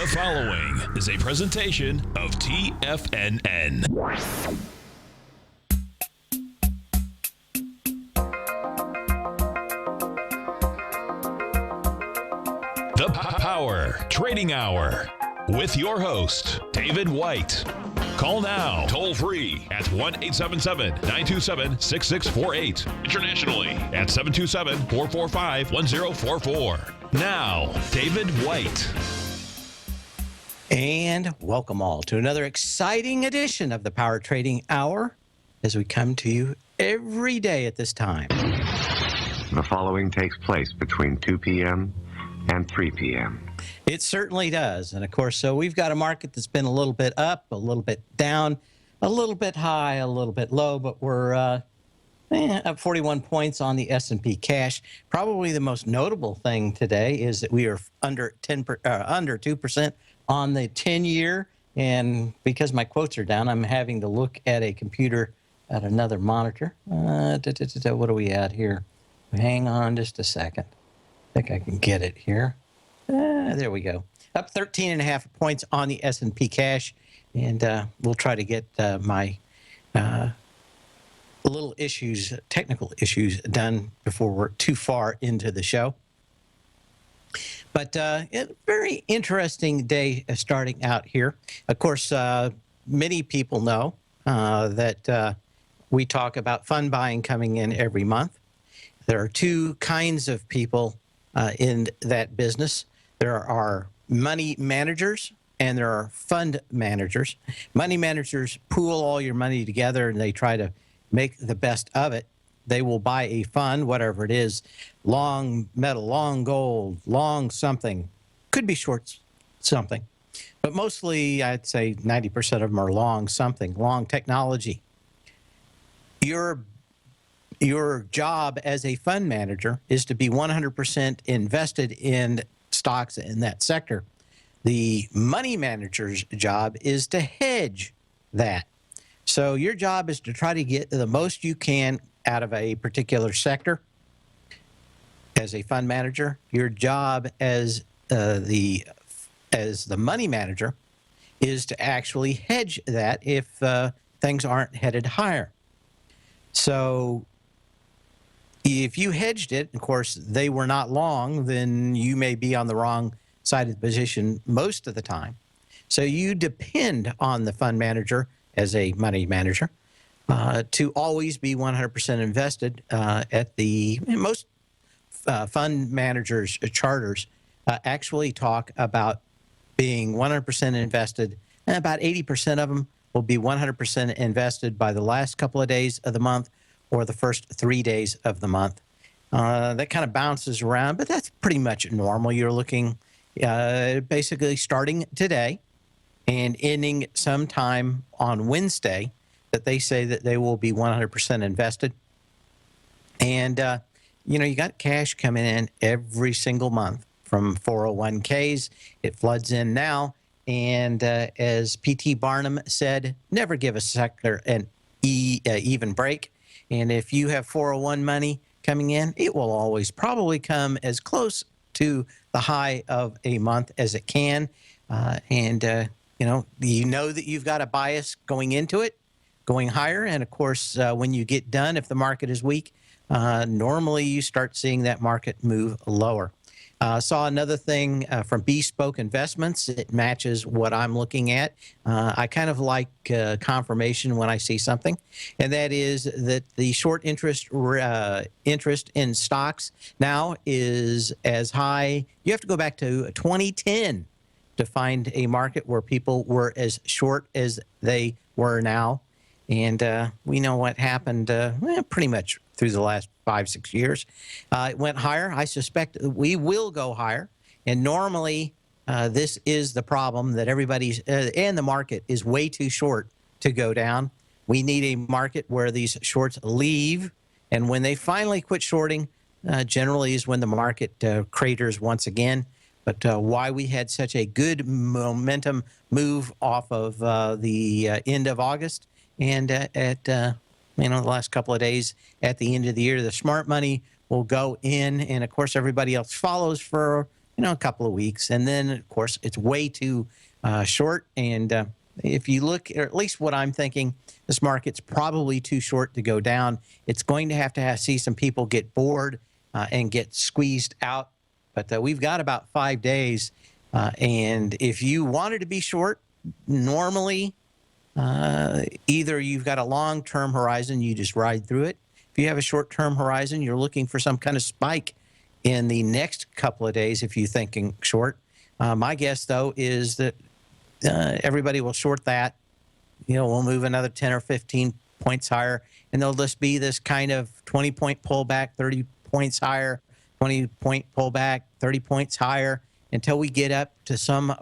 The following is a presentation of TFNN. The Power Trading Hour with your host, David White. Call now, toll free at 1-877-927-6648. Internationally at 727-445-1044. Now, David White. And welcome all to another exciting edition of the Power Trading Hour as we come to you every day at this time. The following takes place between 2 p.m. and 3 p.m. It certainly does. And of course, so we've got a market that's been a little bit up, a little bit down, a little bit high, a little bit low, but we're up 41 points on the S&P cash. Probably the most notable thing today is that we are under 2% on the 10-year. And because my quotes are down, I'm having to look at a computer at another monitor. What are we at here? Hang on just a second. I think I can get it here. There we go. Up 13.5 points on the S&P cash. And we'll try to get my little issues, technical issues, done before we're too far into the show. But a very interesting day starting out here. Of course, many people know that we talk about fund buying coming in every month. There are two kinds of people in that business. There are money managers and there are fund managers. Money managers pool all your money together and they try to make the best of it. They will buy a fund, whatever it is, long metal, long gold, long something, could be short something. But mostly, I'd say 90% of them are long something, long technology. Your job as a fund manager is to be 100% invested in stocks in that sector. The money manager's job is to hedge that. So your job is to try to get the most you can out of a particular sector. As a fund manager, your job as the money manager is to actually hedge that if things aren't headed higher. So if you hedged it, of course, they were not long, then you may be on the wrong side of the position most of the time. So you depend on the fund manager as a money manager to always be 100% invested at the most fund managers' charters actually talk about being 100% invested, and about 80% of them will be 100% invested by the last couple of days of the month or the first 3 days of the month. That kind of bounces around, but that's pretty much normal. You're looking basically starting today and ending sometime on Wednesday that they say that they will be 100% invested. And, you got cash coming in every single month from 401ks. It floods in now. And as P.T. Barnum said, never give a sector an even break. And if you have 401 money coming in, it will always probably come as close to the high of a month as it can. You know that you've got a bias going into it, going higher. And of course, when you get done, if the market is weak, normally you start seeing that market move lower. Saw another thing from Bespoke Investments. It matches what I'm looking at. I kind of like confirmation when I see something, and that is that the short interest in stocks now is as high. You have to go back to 2010 to find a market where people were as short as they were now. And we know what happened pretty much through the last 5-6 years. It went higher. I suspect we will go higher. And normally, this is the problem that everybody's and the market is way too short to go down. We need a market where these shorts leave. And when they finally quit shorting, generally is when the market craters once again. But why we had such a good momentum move off of the end of August and at the last couple of days at the end of the year, the smart money will go in, and of course everybody else follows for a couple of weeks. And then, of course, it's way too short. And if you look, or at least what I'm thinking, this market's probably too short to go down. It's going to have see some people get bored and get squeezed out. But we've got about 5 days. And if you wanted to be short, normally, either you've got a long-term horizon, you just ride through it. If you have a short-term horizon, you're looking for some kind of spike in the next couple of days if you're thinking short. My guess, though, is that everybody will short that. We'll move another 10 or 15 points higher, and there'll just be this kind of 20-point pullback, 30 points higher, 20-point pullback, 30 points higher, until we get up to some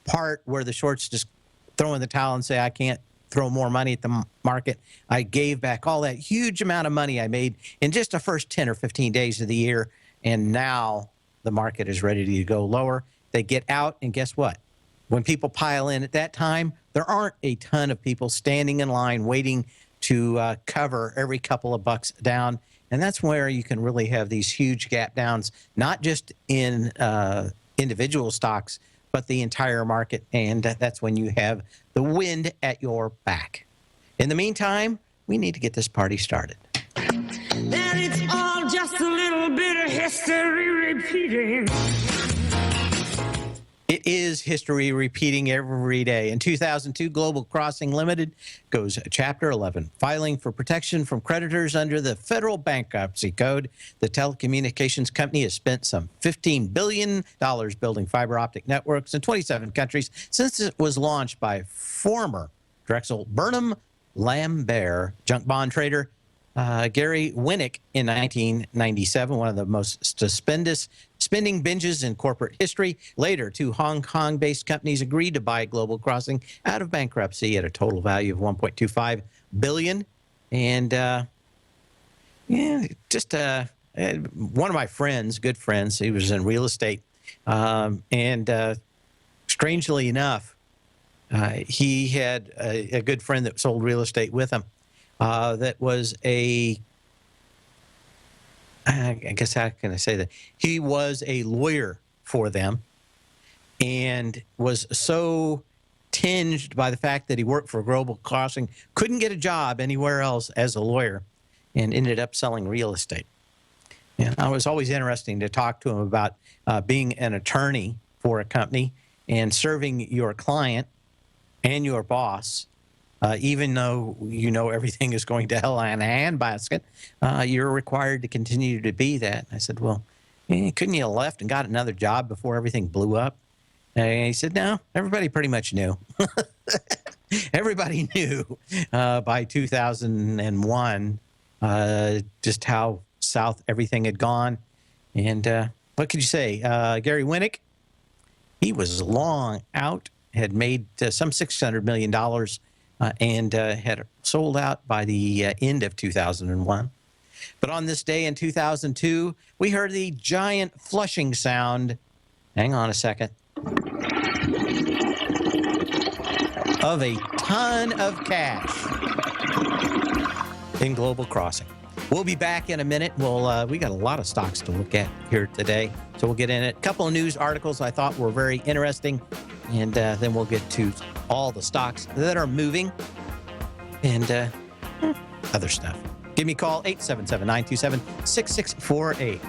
part where the shorts just throw in the towel and say, I can't throw more money at the market. I gave back all that huge amount of money I made in just the first 10 or 15 days of the year, and now the market is ready to go lower. They get out, and guess what? When people pile in at that time, there aren't a ton of people standing in line waiting to cover every couple of bucks down. And that's where you can really have these huge gap downs, not just in individual stocks, but the entire market. And that's when you have the wind at your back. In the meantime, we need to get this party started. That it's all just a little bit of history repeating. It is history repeating every day. In 2002, Global Crossing Limited goes Chapter 11, filing for protection from creditors under the Federal Bankruptcy Code. The telecommunications company has spent some $15 billion building fiber optic networks in 27 countries since it was launched by former Drexel Burnham Lambert junk bond trader Gary Winnick in 1997, one of the most stupendous spending binges in corporate history. Later, two Hong Kong-based companies agreed to buy Global Crossing out of bankruptcy at a total value of $1.25 billion. And one of my friends, good friends, he was in real estate, and strangely enough, he had a good friend that sold real estate with him. That was I guess how can I say that? He was a lawyer for them and was so tinged by the fact that he worked for Global Crossing, couldn't get a job anywhere else as a lawyer, and ended up selling real estate. And it was always interesting to talk to him about being an attorney for a company and serving your client and your boss. Even though everything is going to hell in a handbasket, you're required to continue to be that. I said, well, couldn't you have left and got another job before everything blew up? And he said, no, everybody pretty much knew. Everybody knew by 2001 just how south everything had gone. And what could you say? Gary Winnick, he was long out, had made some $600 million and had sold out by the end of 2001. But on this day in 2002, we heard the giant flushing sound. Hang on a second. Of a ton of cash in Global Crossing. We'll be back in a minute. We got a lot of stocks to look at here today, so we'll get in it. A couple of news articles I thought were very interesting, and then we'll get to all the stocks that are moving and other stuff. Give me a call, 877-927-6648.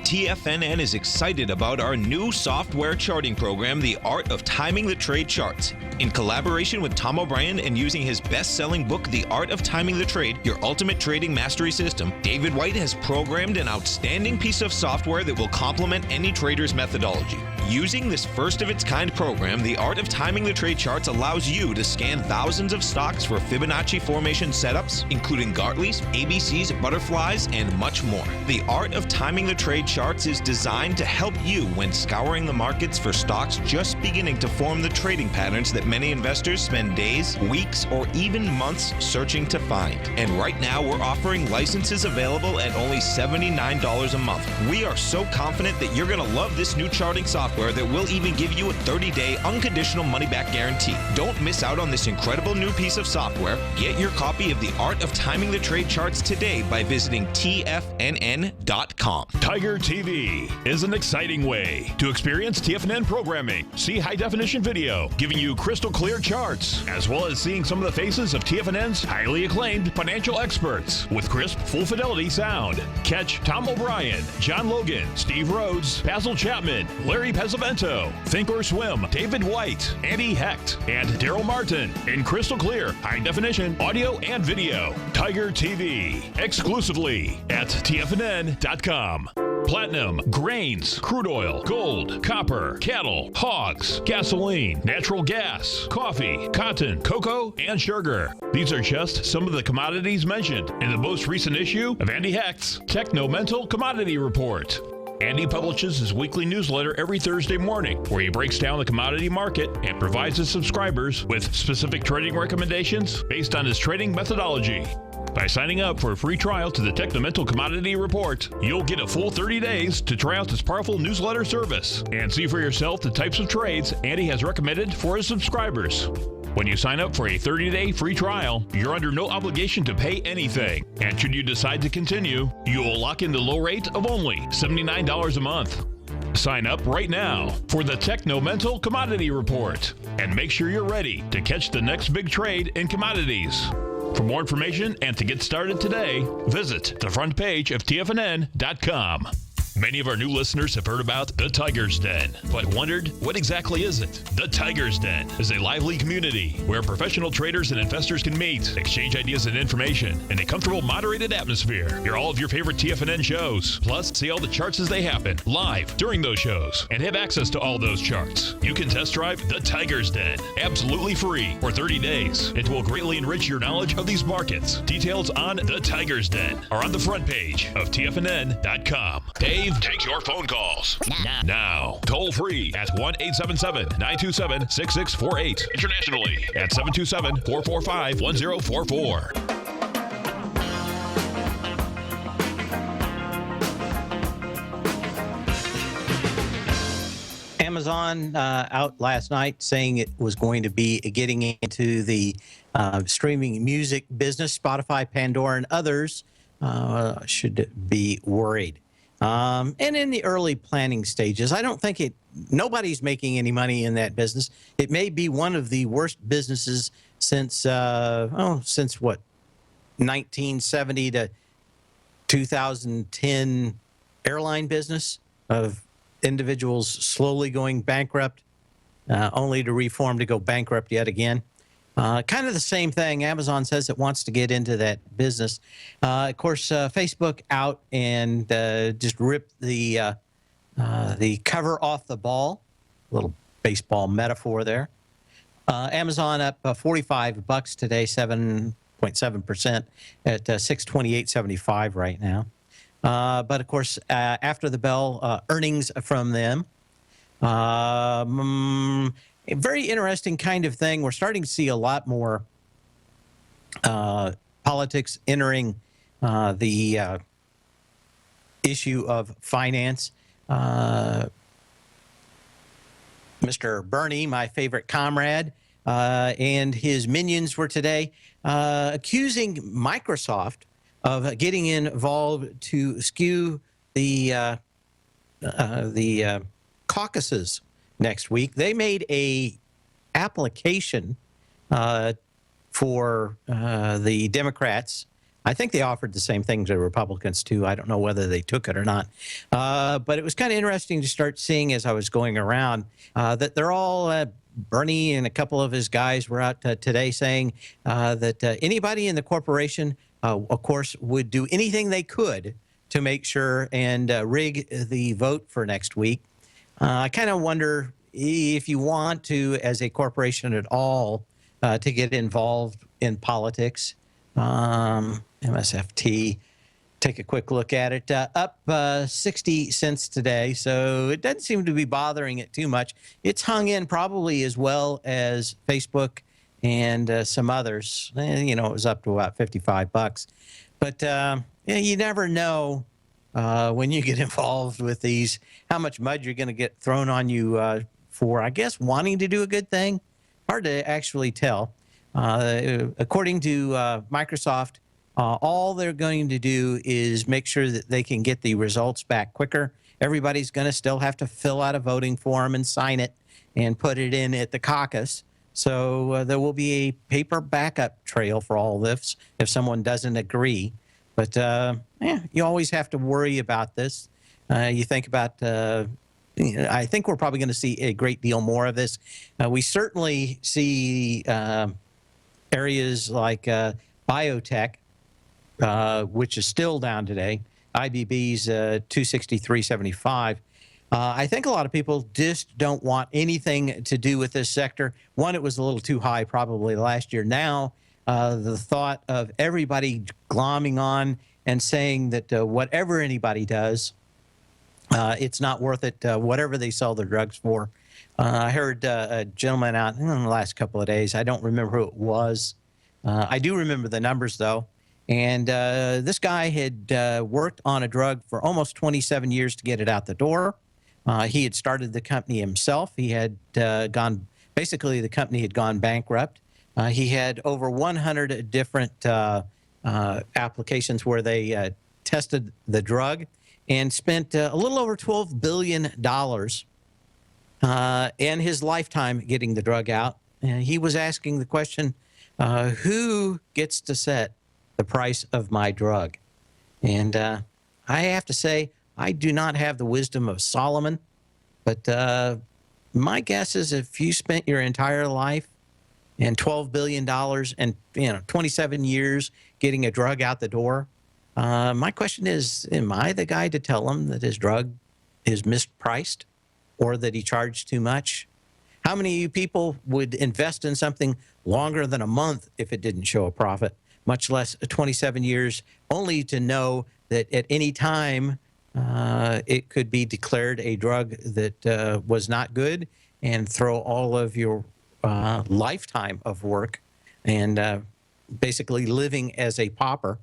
TFNN is excited about our new software charting program, The Art of Timing the Trade Charts. In collaboration with Tom O'Brien and using his best-selling book, The Art of Timing the Trade, Your Ultimate Trading Mastery System, David White has programmed an outstanding piece of software that will complement any trader's methodology. Using this first-of-its-kind program, The Art of Timing the Trade Charts allows you to scan thousands of stocks for Fibonacci formation setups, including Gartley's, ABC's, butterflies, and much more. The Art of Timing the Trade Charts is designed to help you when scouring the markets for stocks just beginning to form the trading patterns that many investors spend days, weeks, or even months searching to find. And right now, we're offering licenses available at only $79 a month. We are so confident that you're going to love this new charting software software that will even give you a 30-day unconditional money-back guarantee. Don't miss out on this incredible new piece of software. Get your copy of The Art of Timing the Trade Charts today by visiting TFNN.com. Tiger TV is an exciting way to experience TFNN programming. See high-definition video, giving you crystal clear charts, as well as seeing some of the faces of TFNN's highly acclaimed financial experts with crisp, full-fidelity sound. Catch Tom O'Brien, John Logan, Steve Rhodes, Basil Chapman, Larry Pesavento, Think or Swim, David White, Andy Hecht, and Daryl Martin in crystal clear, high-definition audio and video. Tiger TV, exclusively at TFNN.com. Platinum, grains, crude oil, gold, copper, cattle, hogs, gasoline, natural gas, coffee, cotton, cocoa, and sugar. These are just some of the commodities mentioned in the most recent issue of Andy Hecht's Techno-Mental Commodity Report. Andy publishes his weekly newsletter every Thursday morning, where he breaks down the commodity market and provides his subscribers with specific trading recommendations based on his trading methodology. By signing up for a free trial to the Techno-Mental Commodity Report, you'll get a full 30 days to try out this powerful newsletter service and see for yourself the types of trades Andy has recommended for his subscribers. When you sign up for a 30-day free trial, you're under no obligation to pay anything. And should you decide to continue, you will lock in the low rate of only $79 a month. Sign up right now for the Techno-Mental Commodity Report and make sure you're ready to catch the next big trade in commodities. For more information and to get started today, visit the front page of TFNN.com. Many of our new listeners have heard about the Tiger's Den, but wondered, what exactly is it? The Tiger's Den is a lively community where professional traders and investors can meet, exchange ideas and information in a comfortable, moderated atmosphere. Hear all of your favorite TFNN shows, plus see all the charts as they happen live during those shows, and have access to all those charts. You can test drive the Tiger's Den absolutely free for 30 days. It will greatly enrich your knowledge of these markets. Details on the Tiger's Den are on the front page of TFNN.com. Dave takes your phone calls now. Toll free at 1-877-927-6648. Internationally at 727-445-1044. Amazon out last night saying it was going to be getting into the streaming music business. Spotify, Pandora, and others should be worried. And in the early planning stages, I don't think nobody's making any money in that business. It may be one of the worst businesses since what, 1970 to 2010 airline business of individuals slowly going bankrupt, only to reform to go bankrupt yet again. Kind of the same thing. Amazon says it wants to get into that business. Of course, Facebook out and just ripped the cover off the ball. A little baseball metaphor there. Amazon up $45 today, 7.7% at $628.75 right now. But of course, after the bell, earnings from them. A very interesting kind of thing. We're starting to see a lot more politics entering the issue of finance. Mr. Bernie, my favorite comrade, and his minions were today accusing Microsoft of getting involved to skew the caucuses next week. They made a application for the Democrats. I think they offered the same thing to Republicans too. I don't know whether they took it or not. But it was kind of interesting to start seeing as I was going around that they're all, Bernie and a couple of his guys were out today saying that anybody in the corporation, of course, would do anything they could to make sure and rig the vote for next week. I kind of wonder if you want to, as a corporation at all, to get involved in politics. MSFT, take a quick look at it. Up 60 cents today, so it doesn't seem to be bothering it too much. It's hung in probably as well as Facebook and some others. You know, it was up to about $55. But you never know when you get involved with these, how much mud you're going to get thrown on you for, I guess, wanting to do a good thing. Hard to actually tell. According to Microsoft, all they're going to do is make sure that they can get the results back quicker. Everybody's going to still have to fill out a voting form and sign it and put it in at the caucus. So there will be a paper backup trail for all this if someone doesn't agree. But you always have to worry about this. You think about, I think we're probably going to see a great deal more of this. We certainly see areas like biotech, which is still down today. IBB's 263.75. I think a lot of people just don't want anything to do with this sector. One, it was a little too high probably last year. Now, the thought of everybody glomming on and saying that whatever anybody does, it's not worth it, whatever they sell their drugs for. I heard a gentleman out in the last couple of days. I don't remember who it was. I do remember the numbers, though. And this guy had worked on a drug for almost 27 years to get it out the door. He had started the company himself. He had basically the company had gone bankrupt. He had over 100 different applications where they tested the drug and spent a little over $12 billion in his lifetime getting the drug out. He was asking the question, who gets to set the price of my drug? And I have to say, I do not have the wisdom of Solomon, but my guess is if you spent your entire life and $12 billion and 27 years getting a drug out the door, my question is, am I the guy to tell him that his drug is mispriced or that he charged too much? How many of you people would invest in something longer than a month if it didn't show a profit, much less 27 years, only to know that at any time it could be declared a drug that was not good and throw all of your lifetime of work and basically living as a pauper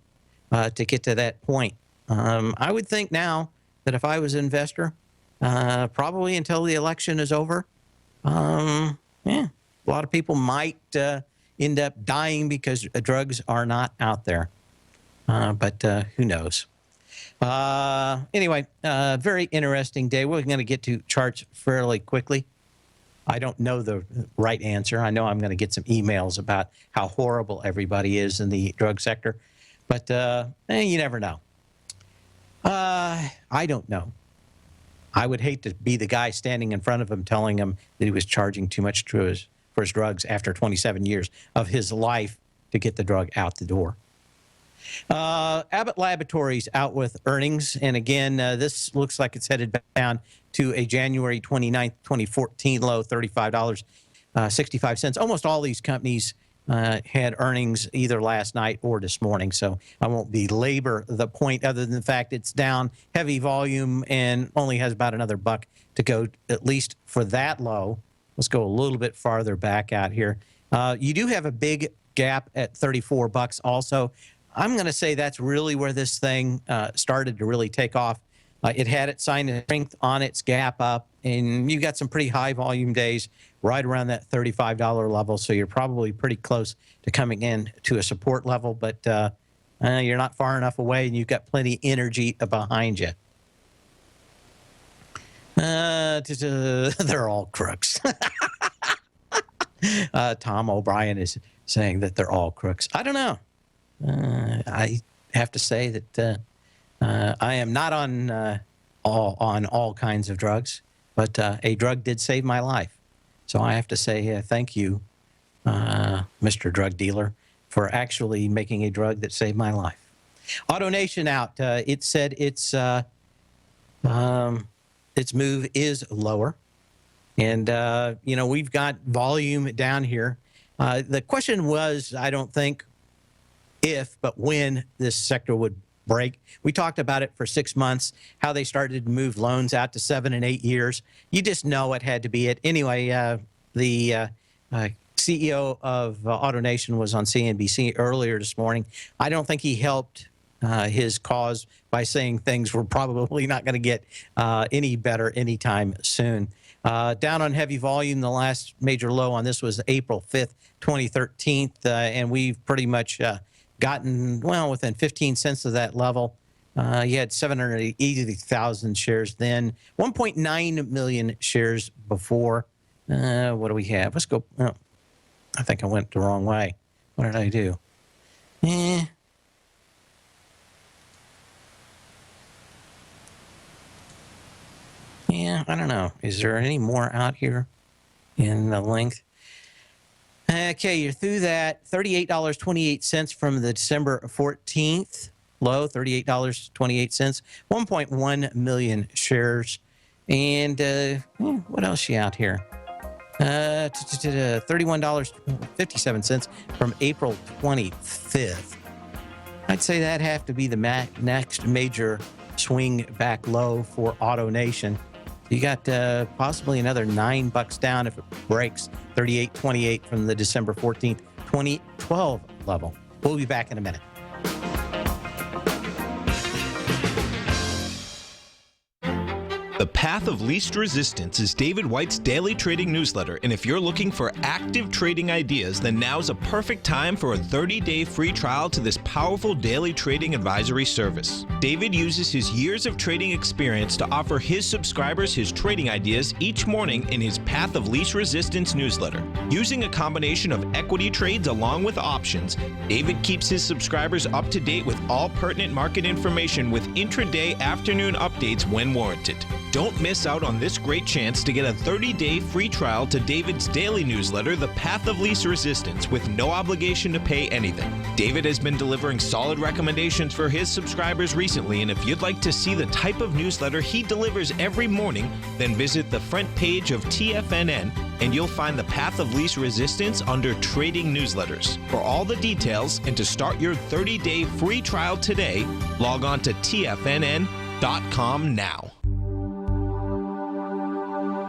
to get to that point? I would think now that if I was an investor, probably until the election is over, a lot of people might end up dying because drugs are not out there. But who knows? Anyway, very interesting day. We're going to get to charts fairly quickly. I don't know the right answer. I know I'm going to get some emails about how horrible everybody is in the drug sector, but you never know. I don't know. I would hate to be the guy standing in front of him telling him that he was charging too much for his drugs after 27 years of his life to get the drug out the door. Abbott Laboratories out with earnings. And again, this looks like it's headed back down to a January 29th, 2014 low, $35.65. Almost all these companies had earnings either last night or this morning. So I won't belabor the point other than the fact it's down, heavy volume, and only has about another buck to go, at least for that low. Let's go a little bit farther back out here. You do have a big gap at 34 bucks also. I'm going to say that's really where this thing started to really take off. It had its sign of strength on its gap up, and you got some pretty high volume days right around that $35 level, so you're probably pretty close to coming in to a support level, but you're not far enough away, and you've got plenty of energy behind you. They're all crooks. Tom O'Brien is saying that they're all crooks. I don't know. I have to say that I am not on all kinds of drugs, but a drug did save my life. So I have to say thank you, Mr. Drug Dealer, for actually making a drug that saved my life. AutoNation out. It said its move is lower. And, we've got volume down here. The question was, I don't think if, but when this sector would break. We talked about it for 6 months, how they started to move loans out to 7 and 8 years. You just know it had to be it. Anyway, the CEO of AutoNation was on CNBC earlier this morning. I don't think he helped his cause by saying things were probably not going to get any better anytime soon. Down on heavy volume, the last major low on this was April 5th, 2013, and we've pretty much gotten, well, within 15 cents of that level. You had 780,000 shares then, 1.9 million shares before. What do we have? Let's go. Oh, I think I went the wrong way. What did I do? Yeah, I don't know. Is there any more out here in the length? Okay, you're through that. $38.28 from the December 14th low, $38.28, 1.1 million shares. And what else you out here? $31.57 from April 25th. I'd say that'd have to be the next major swing back low for AutoNation. You got possibly another $9 down if it breaks 38.28 from the December 14th, 2012 level. We'll be back in a minute. The Path of Least Resistance is David White's daily trading newsletter, and if you're looking for active trading ideas, then now's a perfect time for a 30-day free trial to this powerful daily trading advisory service. David uses his years of trading experience to offer his subscribers his trading ideas each morning in his Path of Least Resistance newsletter. Using a combination of equity trades along with options, David keeps his subscribers up to date with all pertinent market information with intraday afternoon updates when warranted. Don't miss out on this great chance to get a 30-day free trial to David's daily newsletter, The Path of Least Resistance, with no obligation to pay anything. David has been delivering solid recommendations for his subscribers recently, and if you'd like to see the type of newsletter he delivers every morning, then visit the front page of TFNN, and you'll find The Path of Least Resistance under Trading Newsletters. For all the details and to start your 30-day free trial today, log on to TFNN.com now.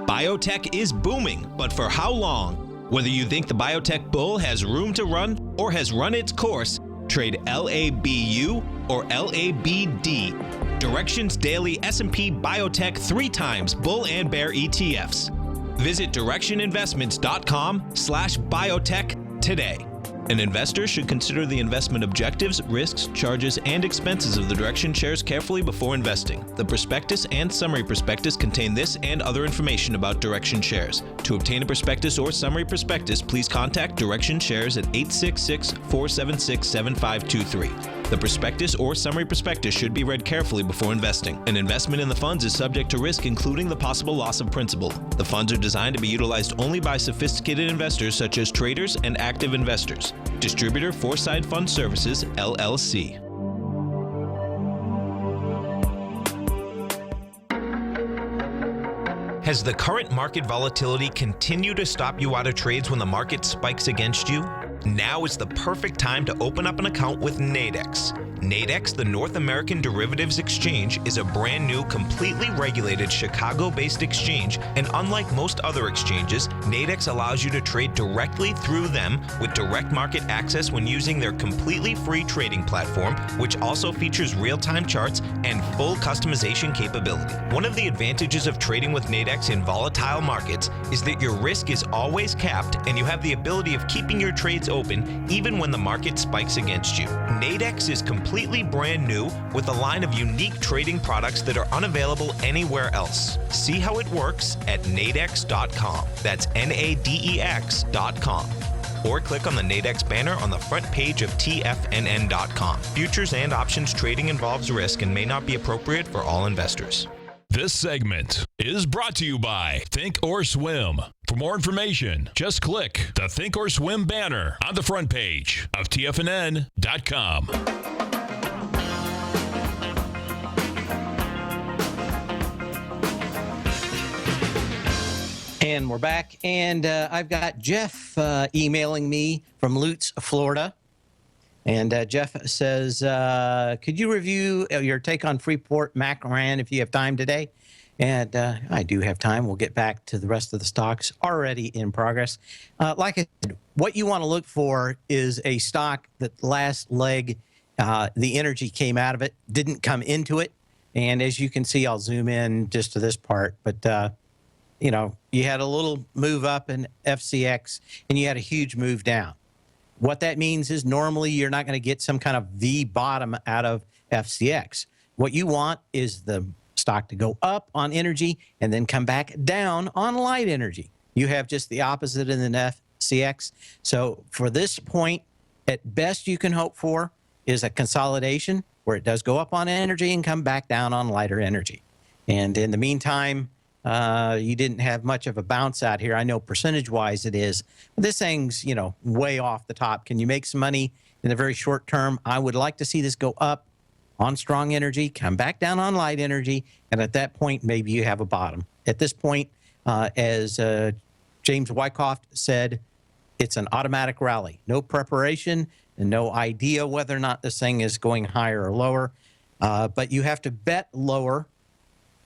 Biotech is booming, but for how long? Whether you think the biotech bull has room to run or has run its course, trade LABU or LABD. Directions Daily S&P Biotech 3 times bull and bear ETFs. Visit directioninvestments.com/biotech today. An investor should consider the investment objectives, risks, charges, and expenses of the Direction shares carefully before investing. The prospectus and summary prospectus contain this and other information about Direction shares. To obtain a prospectus or summary prospectus, please contact Direction shares at 866-476-7523. The prospectus or summary prospectus should be read carefully before investing. An investment in the funds is subject to risk, including the possible loss of principal. The funds are designed to be utilized only by sophisticated investors such as traders and active investors. Distributor Foreside Fund Services, LLC. Has the current market volatility continued to stop you out of trades when the market spikes against you? Now is the perfect time to open up an account with Nadex. Nadex, the North American Derivatives Exchange, is a brand new, completely regulated Chicago-based exchange, and unlike most other exchanges, Nadex allows you to trade directly through them with direct market access when using their completely free trading platform, which also features real-time charts and full customization capability. One of the advantages of trading with Nadex in volatile markets is that your risk is always capped and you have the ability of keeping your trades open even when the market spikes against you. Nadex is completely brand new with a line of unique trading products that are unavailable anywhere else. See how it works at nadex.com. That's NADEX.com. Or click on the Nadex banner on the front page of TFNN.com. Futures and options trading involves risk and may not be appropriate for all investors. This segment is brought to you by Think or Swim. For more information, just click the Think or Swim banner on the front page of TFNN.com. And we're back, and I've got Jeff emailing me from Lutz, Florida. And Jeff says, could you review your take on Freeport-McMoRan if you have time today? And I do have time. We'll get back to the rest of the stocks already in progress. Like I said, what you want to look for is a stock that last leg The energy came out of it, didn't come into it. And as you can see, I'll zoom in just to this part, but you had a little move up in FCX and you had a huge move down. What that means is normally you're not going to get some kind of V bottom out of FCX. What you want is the stock to go up on energy and then come back down on light energy. You have just the opposite in the FCX. So for this point, at best you can hope for is a consolidation where it does go up on energy and come back down on lighter energy. And in the meantime, you didn't have much of a bounce out here. I know percentage-wise it is. This thing's, way off the top. Can you make some money in the very short term? I would like to see this go up on strong energy, come back down on light energy, and at that point, maybe you have a bottom. At this point, as James Wyckoff said, it's an automatic rally. No preparation and no idea whether or not this thing is going higher or lower. But you have to bet lower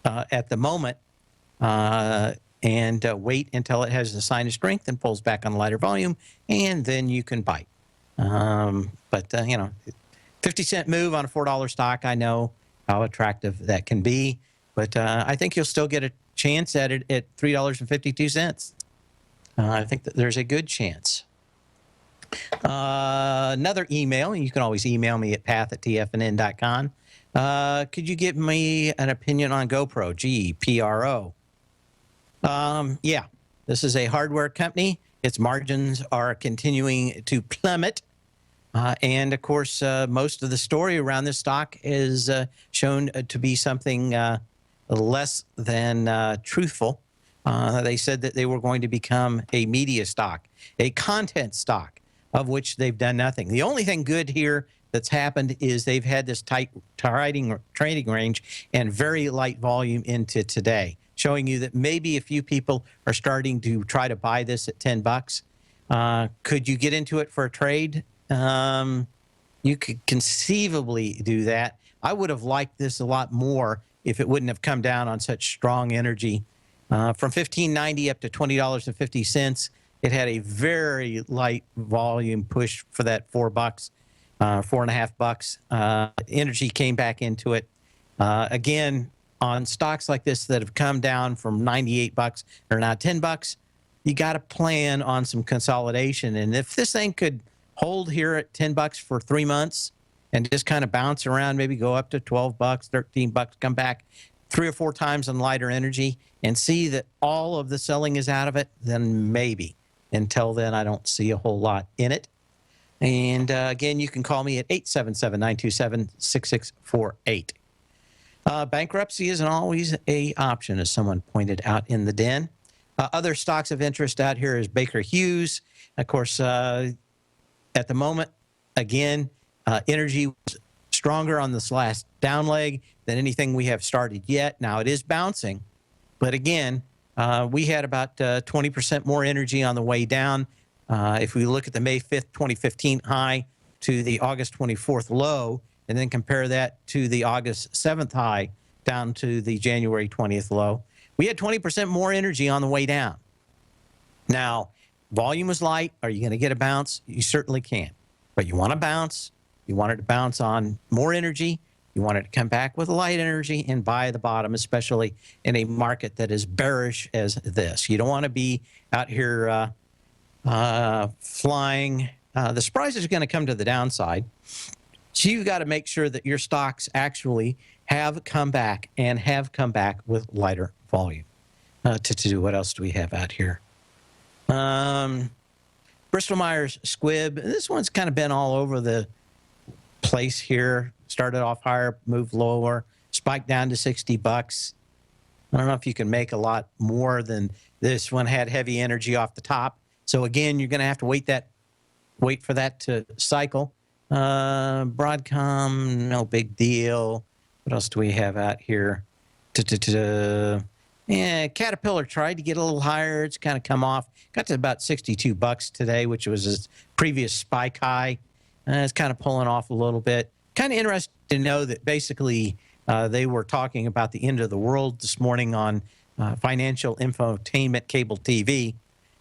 at the moment and wait until it has a sign of strength and pulls back on lighter volume, and then you can bite. 50-cent move on a $4 stock, I know how attractive that can be, but I think you'll still get a chance at it at $3.52. I think that there's a good chance. Another email, and you can always email me at path@tfnn.com. Could you give me an opinion on GoPro, GPRO? Yeah, this is a hardware company. Its margins are continuing to plummet. And of course, most of the story around this stock is shown to be something less than truthful. They said that they were going to become a media stock, a content stock, of which they've done nothing. The only thing good here that's happened is they've had this tight trading range and very light volume into today, showing you that maybe a few people are starting to try to buy this at $10. Could you get into it for a trade? You could conceivably do that. I would have liked this a lot more if it wouldn't have come down on such strong energy. From $15.90 up to $20.50, it had a very light volume push for that $4, $4.50. Energy came back into it. Again, on stocks like this that have come down from $98 or now $10, you got to plan on some consolidation. And if this thing could hold here at $10 for 3 months and just kind of bounce around, maybe go up to $12, $13, come back 3 or 4 times on lighter energy and see that all of the selling is out of it, then maybe. Until then, I don't see a whole lot in it. And again, you can call me at 877-927-6648. Bankruptcy isn't always an option, as someone pointed out in the den. Other stocks of interest out here is Baker Hughes. Of course, at the moment, again, energy was stronger on this last down leg than anything we have started yet. Now, it is bouncing, but again, we had about 20% more energy on the way down. If we look at the May 5th, 2015 high to the August 24th low, and then compare that to the August 7th high down to the January 20th low, we had 20% more energy on the way down. Now, volume was light. Are you going to get a bounce? You certainly can. But you want to bounce. You want it to bounce on more energy. You want it to come back with light energy and buy the bottom, especially in a market that is bearish as this. You don't want to be out here flying. The surprise is going to come to the downside. So you've got to make sure that your stocks actually have come back and have come back with lighter volume. To do, what else do we have out here? Bristol Myers Squibb. This one's kind of been all over the place here. Started off higher, moved lower, spiked down to $60. I don't know if you can make a lot more than this one. Had heavy energy off the top. So again, you're going to have to wait for that to cycle. Broadcom, no big deal. What else do we have out here? Yeah, Caterpillar tried to get a little higher. It's kind of come off. Got to about $62 today, which was its previous spike high. It's kind of pulling off a little bit. Kind of interesting to know that basically they were talking about the end of the world this morning on financial infotainment cable TV,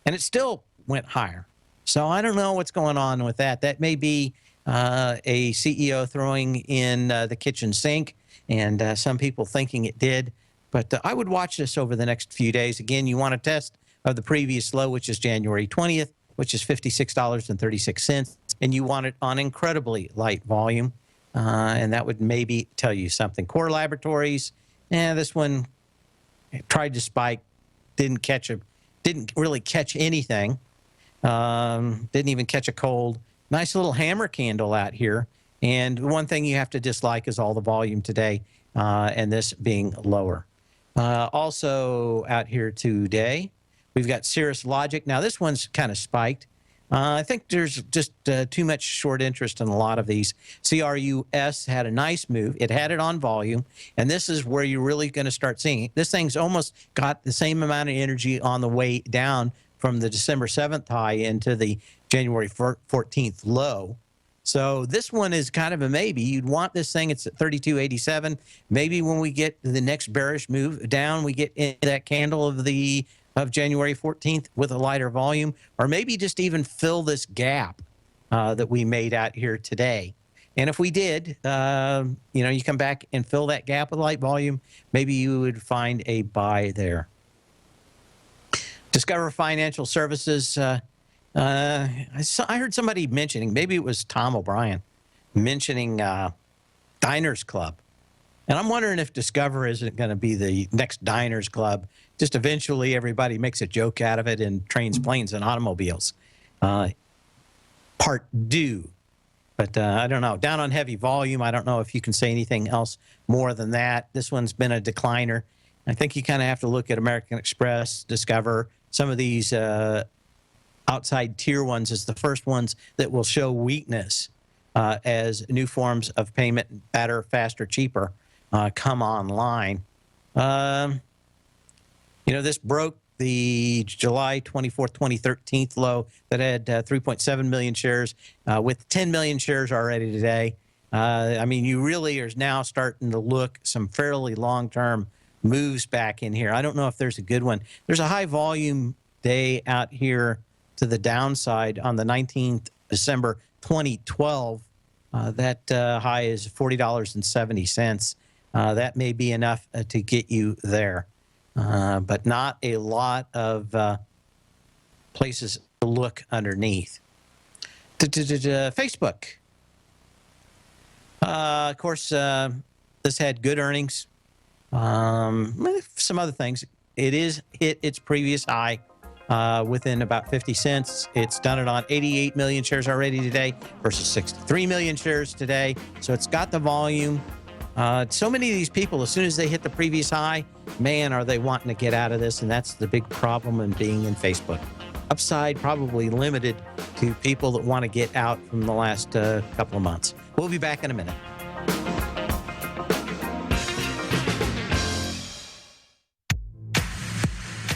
and it still went higher. So I don't know what's going on with that. That may be a CEO throwing in the kitchen sink, and some people thinking it did. But I would watch this over the next few days. Again, you want a test of the previous low, which is January 20th, which is $56.36, and you want it on incredibly light volume, and that would maybe tell you something. Core Laboratories, this one tried to spike, didn't really catch anything, didn't even catch a cold. Nice little hammer candle out here, and one thing you have to dislike is all the volume today, and this being lower. Also out here today, we've got Cirrus Logic. Now, this one's kind of spiked. I think there's just too much short interest in a lot of these. CRUS had a nice move. It had it on volume, and this is where you're really going to start seeing it. This thing's almost got the same amount of energy on the way down from the December 7th high into the January 14th low. So this one is kind of a maybe. You'd want this thing. It's at 32.87. Maybe when we get the next bearish move down, we get into that candle of January 14th with a lighter volume, or maybe just even fill this gap that we made out here today. And if we did, you come back and fill that gap with light volume, maybe you would find a buy there. Discover Financial Services. I heard somebody mentioning, maybe it was Tom O'Brien, mentioning Diners Club. And I'm wondering if Discover isn't going to be the next Diners Club. Just eventually everybody makes a joke out of it and trains, planes, and automobiles. Part due. But I don't know. Down on heavy volume, I don't know if you can say anything else more than that. This one's been a decliner. I think you kind of have to look at American Express, Discover, some of these outside tier ones as the first ones that will show weakness as new forms of payment, better, faster, cheaper, come online. This broke the July 24th, 2013 low that had 3.7 million shares with 10 million shares already today. You really are now starting to look some fairly long-term moves back in here. I don't know if there's a good one. There's a high volume day out here to the downside on the 19th December 2012. That high is $40.70. That may be enough to get you there, but not a lot of places to look underneath. Facebook. Of course, this had good earnings. Some other things. It is hit its previous high within about 50 cents. It's done it on 88 million shares already today versus 63 million shares today. So it's got the volume. So many of these people, as soon as they hit the previous high, man, are they wanting to get out of this. And that's the big problem in being in Facebook. Upside probably limited to people that want to get out from the last couple of months. We'll be back in a minute.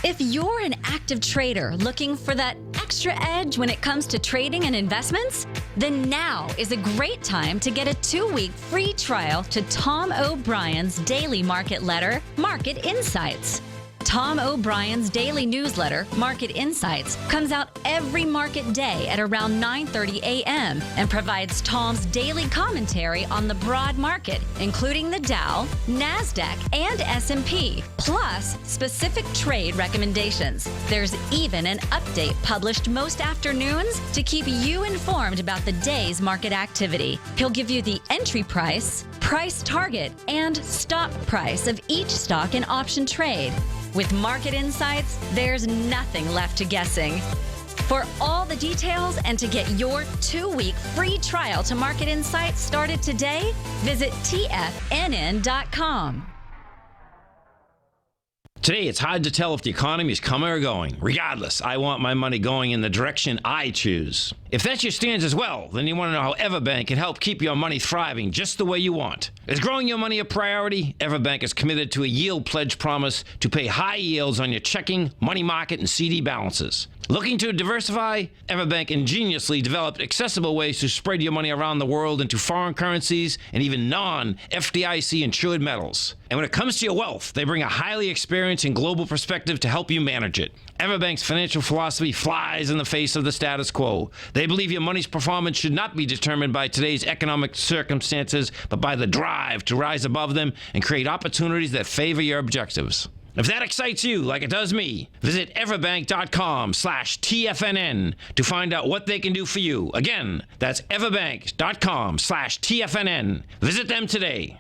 If you're an active trader looking for that extra edge when it comes to trading and investments, then now is a great time to get a 2-week free trial to Tom O'Brien's daily market letter, Market Insights. Tom O'Brien's daily newsletter, Market Insights, comes out every market day at around 9:30 a.m. and provides Tom's daily commentary on the broad market, including the Dow, NASDAQ, and S&P, plus specific trade recommendations. There's even an update published most afternoons to keep you informed about the day's market activity. He'll give you the entry price, price target, and stop price of each stock and option trade. With Market Insights, there's nothing left to guessing. For all the details and to get your 2-week free trial to Market Insights started today, visit TFNN.com. Today, it's hard to tell if the economy is coming or going. Regardless, I want my money going in the direction I choose. If that's your stance as well, then you want to know how Everbank can help keep your money thriving just the way you want. Is growing your money a priority? Everbank is committed to a yield pledge promise to pay high yields on your checking, money market, and CD balances. Looking to diversify? Everbank ingeniously developed accessible ways to spread your money around the world into foreign currencies and even non-FDIC insured metals. And when it comes to your wealth, they bring a highly experienced and global perspective to help you manage it. Everbank's financial philosophy flies in the face of the status quo. They believe your money's performance should not be determined by today's economic circumstances, but by the drive to rise above them and create opportunities that favor your objectives. If that excites you like it does me, visit everbank.com/TFNN to find out what they can do for you. Again, that's everbank.com/TFNN. Visit them today.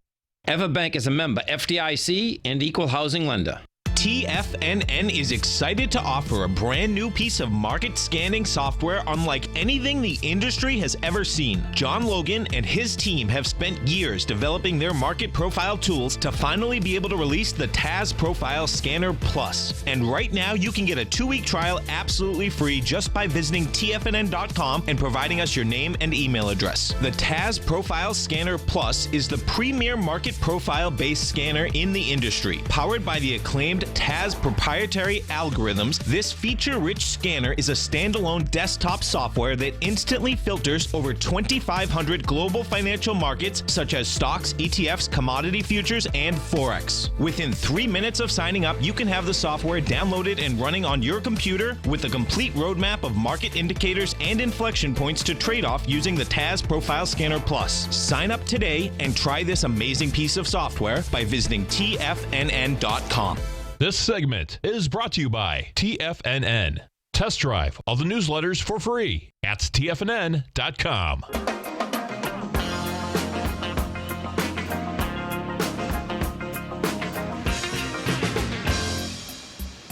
Everbank is a member FDIC and equal housing lender. TFNN is excited to offer a brand new piece of market scanning software unlike anything the industry has ever seen. John Logan and his team have spent years developing their market profile tools to finally be able to release the TAS Profile Scanner Plus. And right now you can get a 2-week trial absolutely free just by visiting TFNN.com and providing us your name and email address. The TAS Profile Scanner Plus is the premier market profile based scanner in the industry. Powered by the acclaimed TAS proprietary algorithms, this feature-rich scanner is a standalone desktop software that instantly filters over 2,500 global financial markets such as stocks, ETFs, commodity futures, and Forex. Within 3 minutes of signing up, you can have the software downloaded and running on your computer with a complete roadmap of market indicators and inflection points to trade off using the TAS Profile Scanner Plus. Sign up today and try this amazing piece of software by visiting TFNN.com. This segment is brought to you by TFNN. Test drive all the newsletters for free at TFNN.com.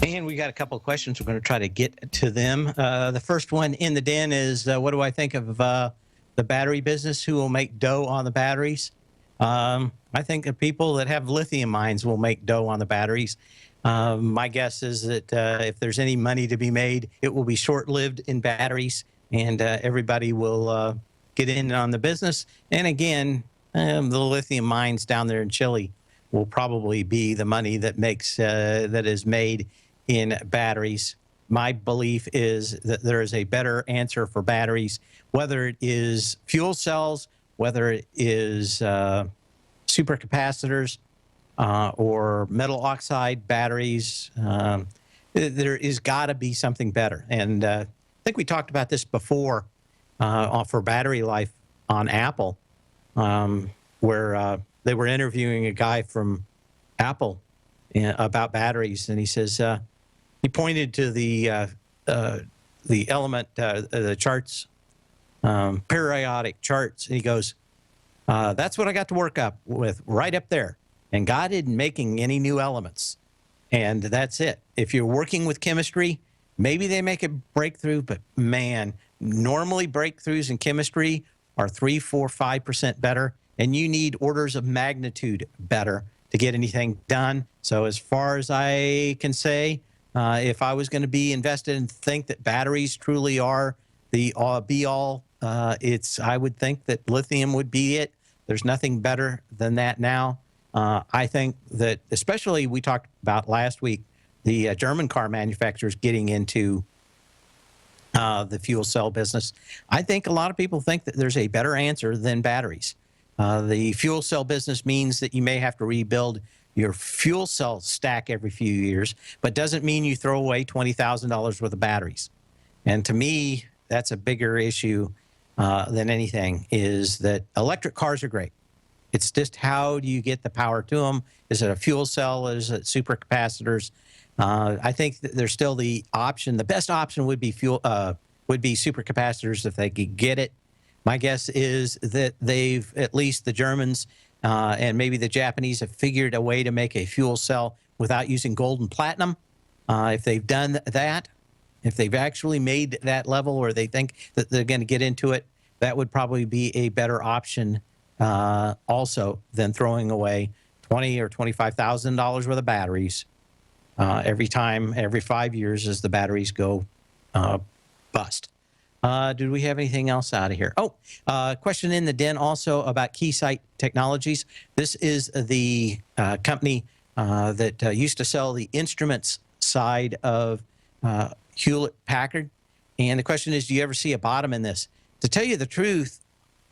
And we got a couple of questions. We're going to try to get to them. The first one in the den is, what do I think of the battery business? Who will make dough on the batteries? I think the people that have lithium mines will make dough on the batteries. My guess is that if there's any money to be made, it will be short-lived in batteries, and everybody will get in on the business. And again, the lithium mines down there in Chile will probably be the money that makes that is made in batteries. My belief is that there is a better answer for batteries, whether it is fuel cells, whether it is supercapacitors, or metal oxide batteries. There is got to be something better. And I think we talked about this before for battery life on Apple, where they were interviewing a guy from Apple about batteries, and he says he pointed to the element, the charts, periodic charts, and he goes, "That's what I got to work up with right up there." And God isn't making any new elements. And that's it. If you're working with chemistry, maybe they make a breakthrough, but man, normally breakthroughs in chemistry are 3, 4, 5% better, and you need orders of magnitude better to get anything done. So as far as I can say, if I was going to be invested and think that batteries truly are the be-all, I would think that lithium would be it. There's nothing better than that now. I think that, especially we talked about last week, the German car manufacturers getting into the fuel cell business. I think a lot of people think that there's a better answer than batteries. The fuel cell business means that you may have to rebuild your fuel cell stack every few years, but doesn't mean you throw away $20,000 worth of batteries. And to me, that's a bigger issue than anything, is that electric cars are great. It's just, how do you get the power to them? Is it a fuel cell? Is it supercapacitors? I think that there's still the option. The best option would be supercapacitors if they could get it. My guess is that they've, at least the Germans and maybe the Japanese, have figured a way to make a fuel cell without using gold and platinum. If they've done that, if they've actually made that level, or they think that they're going to get into it, that would probably be a better option also than throwing away $20,000 or $25,000 worth of batteries every 5 years as the batteries go bust. Do we have anything else out of here? Oh, question in the den also about Keysight Technologies. This is the company that used to sell the instruments side of Hewlett Packard. And the question is, do you ever see a bottom in this? To tell you the truth,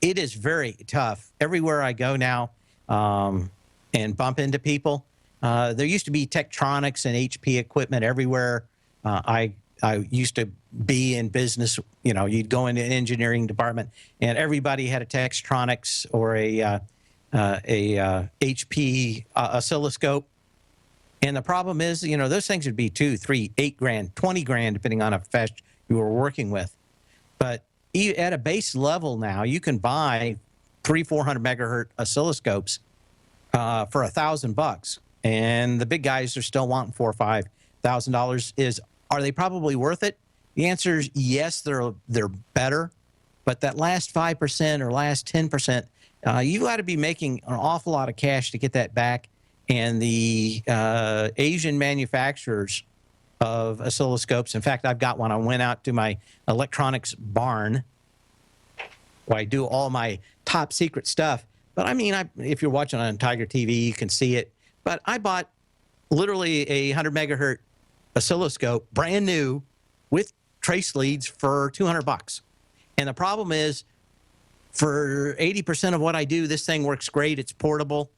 it is very tough. Everywhere I go now and bump into people, there used to be Tektronix and HP equipment everywhere. I used to be in business. You know, you'd go into an engineering department, and everybody had a Tektronix or a HP oscilloscope. And the problem is, you know, those things would be $2, $3, $8,000, $20,000, depending on how fast you were working with. But at a base level now, you can buy 300-400 megahertz oscilloscopes for $1,000, and the big guys are still wanting $4,000 or $5,000. Are they probably worth it? The answer is yes, they're better, but that last 5% or last 10%, you've got to be making an awful lot of cash to get that back. And the Asian manufacturers of oscilloscopes, in fact, I've got one. I went out to my electronics barn where I do all my top secret stuff. But I mean, if you're watching on Tiger TV, you can see it. But I bought literally a 100 megahertz oscilloscope, brand new, with trace leads for $200. And the problem is, for 80% of what I do, this thing works great. It's portable.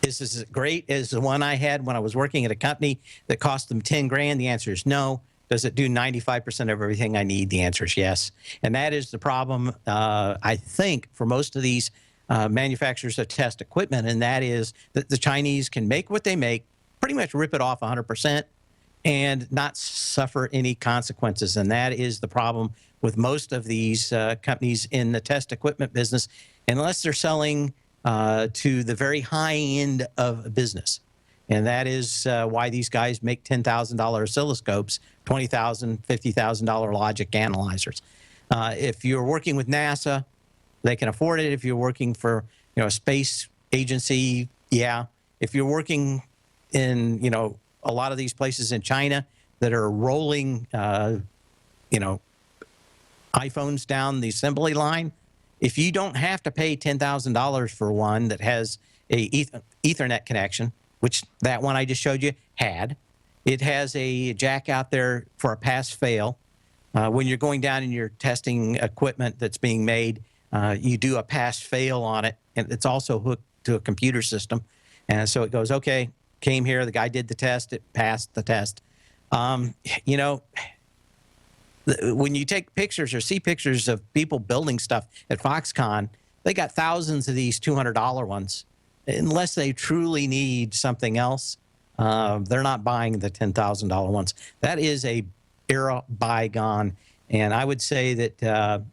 Is this as great as the one I had when I was working at a company that cost them $10,000? The answer is no. Does it do 95% of everything I need? The answer is yes. And that is the problem, I think, for most of these manufacturers of test equipment, and that is that the Chinese can make what they make, pretty much rip it off 100%, and not suffer any consequences. And that is the problem with most of these companies in the test equipment business, unless they're selling to the very high end of business. And that is why these guys make $10,000 oscilloscopes, $20,000, $50,000 logic analyzers. If you're working with NASA, they can afford it. If you're working for, you know, a space agency, yeah. If you're working in, you know, a lot of these places in China that are rolling, you know, iPhones down the assembly line, if you don't have to pay $10,000 for one that has a Ethernet connection, which that one I just showed you had, it has a jack out there for a pass-fail. When you're going down and you're testing equipment that's being made, you do a pass-fail on it, and it's also hooked to a computer system. And so it goes, okay, came here, the guy did the test, it passed the test. You know, when you take pictures or see pictures of people building stuff at Foxconn, they got thousands of these $200 ones. Unless they truly need something else, they're not buying the $10,000 ones. That is a era bygone. And I would say that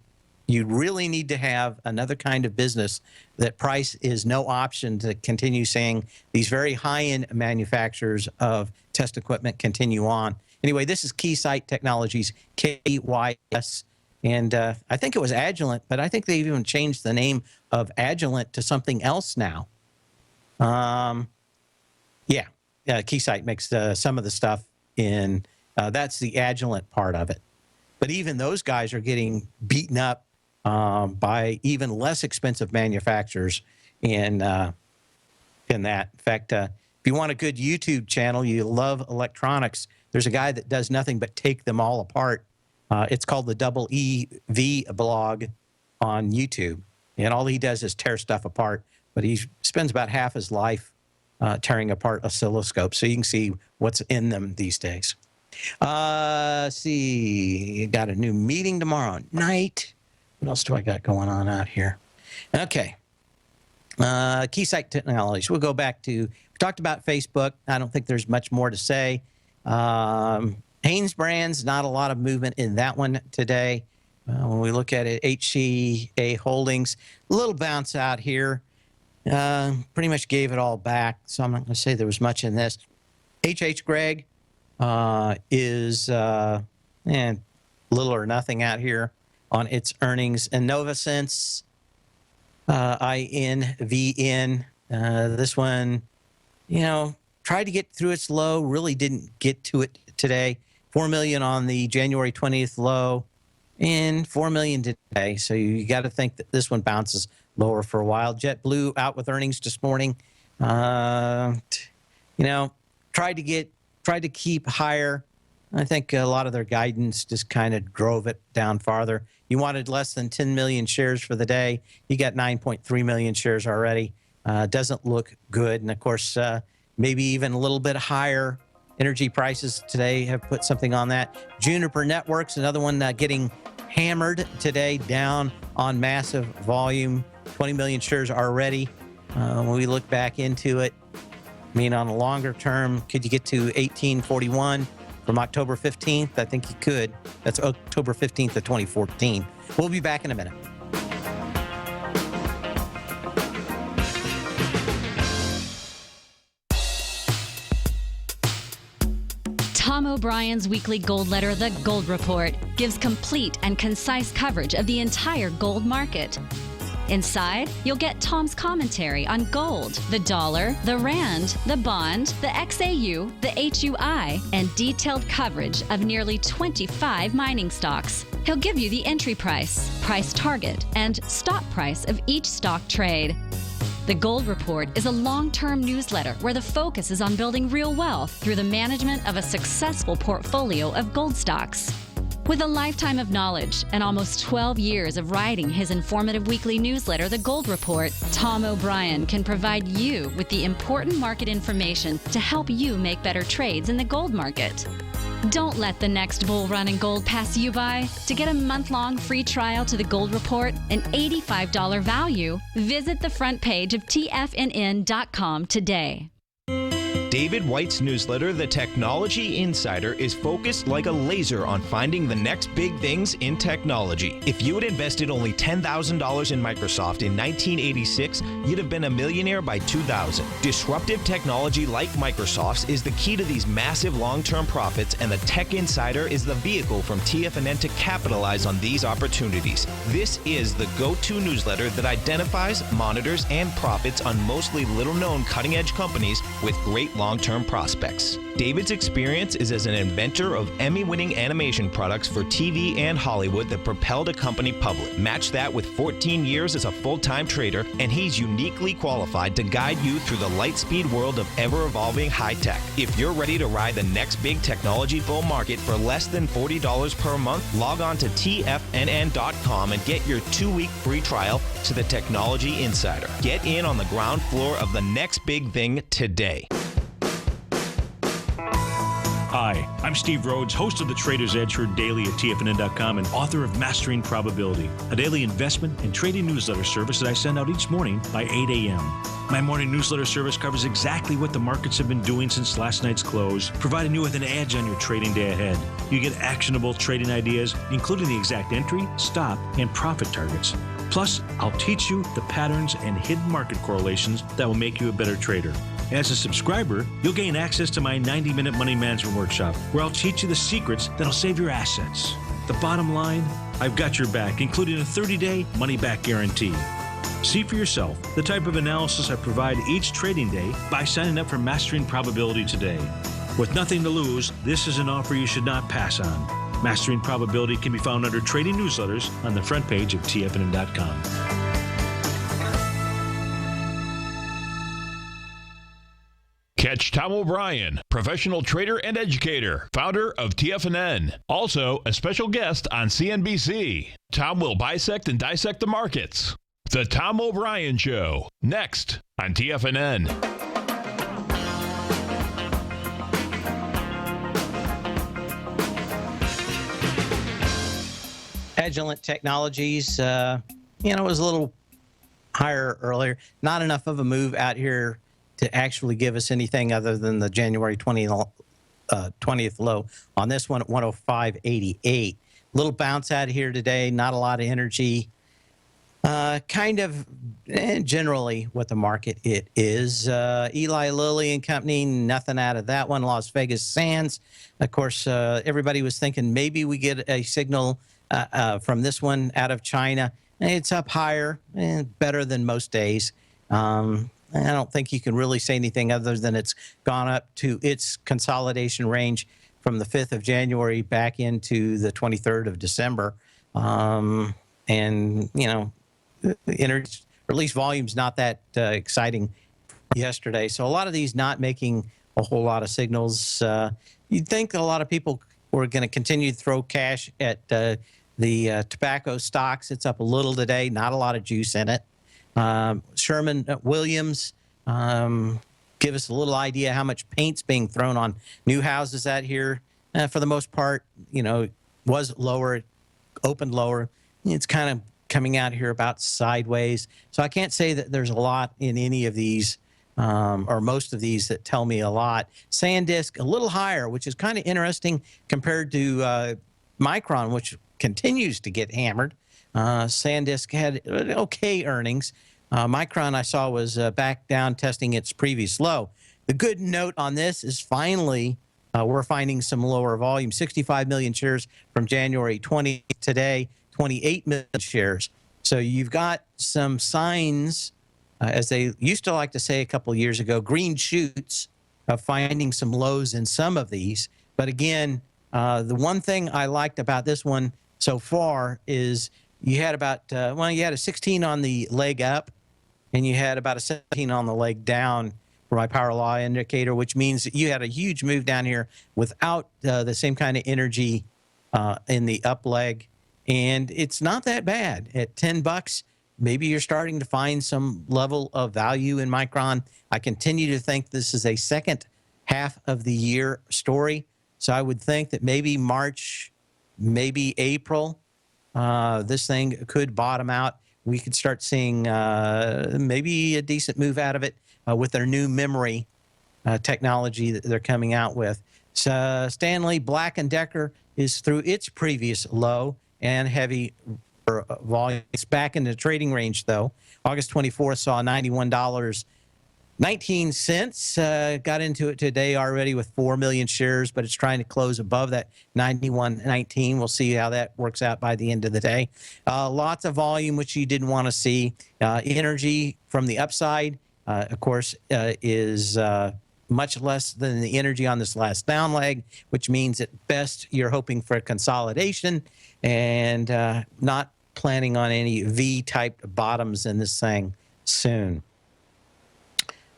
you really need to have another kind of business that price is no option to continue saying these very high-end manufacturers of test equipment continue on. Anyway, this is Keysight Technologies, KYS, and I think it was Agilent, but I think they've even changed the name of Agilent to something else now. Yeah, Keysight makes some of the stuff in, that's the Agilent part of it. But even those guys are getting beaten up by even less expensive manufacturers in that. In fact, if you want a good YouTube channel, you love electronics, there's a guy that does nothing but take them all apart. It's called the Double EV blog on YouTube. And all he does is tear stuff apart. But he spends about half his life tearing apart oscilloscopes. So you can see what's in them these days. See, got a new meeting tomorrow night. What else do I got going on out here? Okay. Keysight Technologies. We'll go back to, we talked about Facebook. I don't think there's much more to say. Hanes Brands, not a lot of movement in that one today. When we look at it, HCA Holdings, a little bounce out here. Pretty much gave it all back, so I'm not going to say there was much in this. H.H. Gregg is little or nothing out here on its earnings. And Novasense, INVN, this one, you know, tried to get through its low, really didn't get to it today. 4 million on the January 20th low and 4 million today. So you got to think that this one bounces lower for a while. JetBlue out with earnings this morning. You know, tried to get tried to keep higher. I think a lot of their guidance just kind of drove it down farther. You wanted less than 10 million shares for the day. You got 9.3 million shares already. Doesn't look good. And of course, maybe even a little bit higher energy prices today have put something on that. Juniper Networks, another one getting hammered today, down on massive volume. 20 million shares already. When we look back into it, I mean, on a longer term, could you get to 1841 from October 15th? I think you could. That's October 15th of 2014. We'll be back in a minute. Tom O'Brien's weekly gold letter, The Gold Report, gives complete and concise coverage of the entire gold market. Inside, you'll get Tom's commentary on gold, the dollar, the rand, the bond, the XAU, the HUI, and detailed coverage of nearly 25 mining stocks. He'll give you the entry price, price target, and stop price of each stock trade. The Gold Report is a long-term newsletter where the focus is on building real wealth through the management of a successful portfolio of gold stocks. With a lifetime of knowledge and almost 12 years of writing his informative weekly newsletter, The Gold Report, Tom O'Brien can provide you with the important market information to help you make better trades in the gold market. Don't let the next bull run in gold pass you by. To get a month-long free trial to The Gold Report, an $85 value, visit the front page of TFNN.com today. David White's newsletter, The Technology Insider, is focused like a laser on finding the next big things in technology. If you had invested only $10,000 in Microsoft in 1986, you'd have been a millionaire by 2000. Disruptive technology like Microsoft's is the key to these massive long-term profits, and the Tech Insider is the vehicle from TFNN to capitalize on these opportunities. This is the go-to newsletter that identifies, monitors, and profits on mostly little-known cutting-edge companies with great long-term prospects. David's experience is as an inventor of Emmy-winning animation products for TV and Hollywood that propelled a company public. Match that with 14 years as a full-time trader, and he's uniquely qualified to guide you through the light-speed world of ever-evolving high-tech. If you're ready to ride the next big technology bull market for less than $40 per month, log on to TFNN.com and get your 2-week free trial to the Technology Insider. Get in on the ground floor of the next big thing today. Hi, I'm Steve Rhodes, host of the Trader's Edge, heard daily at TFNN.com and author of Mastering Probability, a daily investment and trading newsletter service that I send out each morning by 8 a.m. My morning newsletter service covers exactly what the markets have been doing since last night's close, providing you with an edge on your trading day ahead. You get actionable trading ideas, including the exact entry, stop, and profit targets. Plus, I'll teach you the patterns and hidden market correlations that will make you a better trader. As a subscriber, you'll gain access to my 90-minute money management workshop, where I'll teach you the secrets that'll save your assets. The bottom line, I've got your back, including a 30-day money-back guarantee. See for yourself the type of analysis I provide each trading day by signing up for Mastering Probability today. With nothing to lose, this is an offer you should not pass on. Mastering Probability can be found under Trading Newsletters on the front page of TFNN.com. Catch Tom O'Brien, professional trader and educator, founder of TFNN. Also, a special guest on CNBC. Tom will bisect and dissect the markets. The Tom O'Brien Show, next on TFNN. Agilent Technologies, it was a little higher earlier. Not enough of a move out here to actually give us anything other than the January 20th low on this one at 105.88. Little bounce out here today, not a lot of energy. Kind of generally what the market it is. Eli Lilly and Company, nothing out of that one. Las Vegas Sands, of course, everybody was thinking maybe we get a signal from this one out of China. It's up higher, better than most days. I don't think you can really say anything other than it's gone up to its consolidation range from the 5th of January back into the 23rd of December. And, release volume's not that exciting yesterday. So a lot of these not making a whole lot of signals. You'd think a lot of people were going to continue to throw cash at the tobacco stocks. It's up a little today, not a lot of juice in it. Sherman Williams, give us a little idea how much paint's being thrown on new houses out here. For the most part, was lower, opened lower. It's kind of coming out here about sideways. So I can't say that there's a lot in any of these or most of these that tell me a lot. SanDisk, a little higher, which is kind of interesting compared to Micron, which continues to get hammered. SanDisk had okay earnings. Micron, I saw, was back down testing its previous low. The good note on this is finally we're finding some lower volume. 65 million shares from January 20 today, 28 million shares. So you've got some signs, as they used to like to say a couple of years ago, green shoots of finding some lows in some of these. But again, the one thing I liked about this one so far is you had about, you had a 16 on the leg up, and you had about a 17 on the leg down for my power law indicator, which means that you had a huge move down here without the same kind of energy in the up leg. And it's not that bad. At $10, maybe you're starting to find some level of value in Micron. I continue to think this is a second half of the year story. So I would think that maybe March, maybe April, this thing could bottom out. We could start seeing maybe a decent move out of it with their new memory technology that they're coming out with. So Stanley Black & Decker is through its previous low and heavy volume. It's back in the trading range, though. August 24th saw $91.19. Got into it today already with 4 million shares, but it's trying to close above that 91.19. We'll see how that works out by the end of the day. Lots of volume, which you didn't want to see. Energy from the upside, of course, is much less than the energy on this last down leg, which means at best you're hoping for a consolidation and not planning on any V-type bottoms in this thing soon.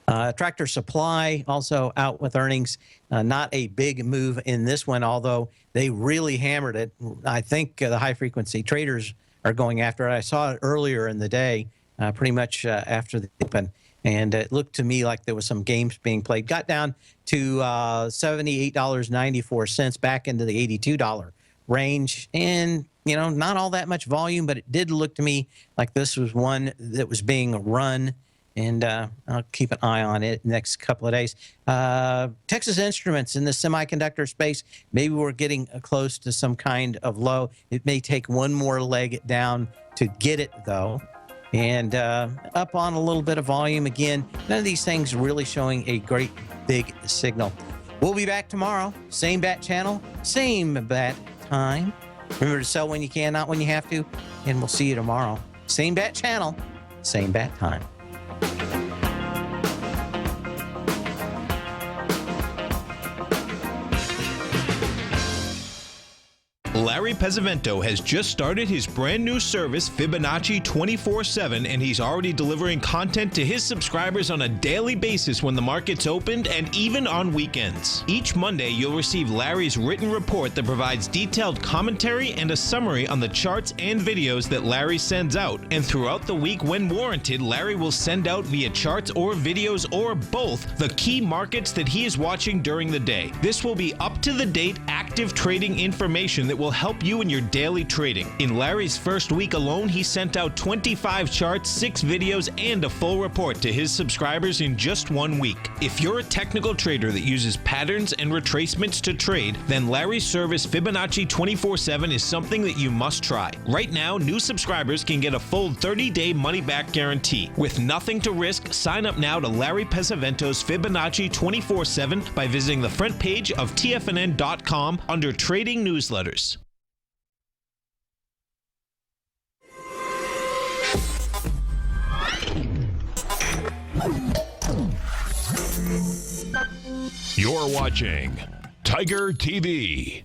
Tractor Supply also out with earnings. Not a big move in this one, although they really hammered it. I think the high-frequency traders are going after it. I saw it earlier in the day, pretty much after the open, and it looked to me like there was some games being played. Got down to $78.94, back into the $82 range, and not all that much volume, but it did look to me like this was one that was being run. And I'll keep an eye on it next couple of days. Texas Instruments in the semiconductor space, maybe we're getting close to some kind of low. It may take one more leg down to get it, though. And up on a little bit of volume again. None of these things really showing a great big signal. We'll be back tomorrow. Same bat channel, same bat time. Remember to sell when you can, not when you have to. And we'll see you tomorrow. Same bat channel, same bat time. Larry Pesavento has just started his brand new service, Fibonacci 24/7, and he's already delivering content to his subscribers on a daily basis when the market's opened and even on weekends. Each Monday, you'll receive Larry's written report that provides detailed commentary and a summary on the charts and videos that Larry sends out. And throughout the week, when warranted, Larry will send out via charts or videos or both the key markets that he is watching during the day. This will be up-to-the-date, active trading information that will help you in your daily trading. In Larry's first week alone, he sent out 25 charts, 6 videos, and a full report to his subscribers in just 1 week. If you're a technical trader that uses patterns and retracements to trade, then Larry's service Fibonacci 24/7 is something that you must try. Right now, new subscribers can get a full 30-day money-back guarantee. With nothing to risk, sign up now to Larry Pesavento's Fibonacci 24/7 by visiting the front page of TFNN.com under Trading Newsletters. You're watching Tiger TV.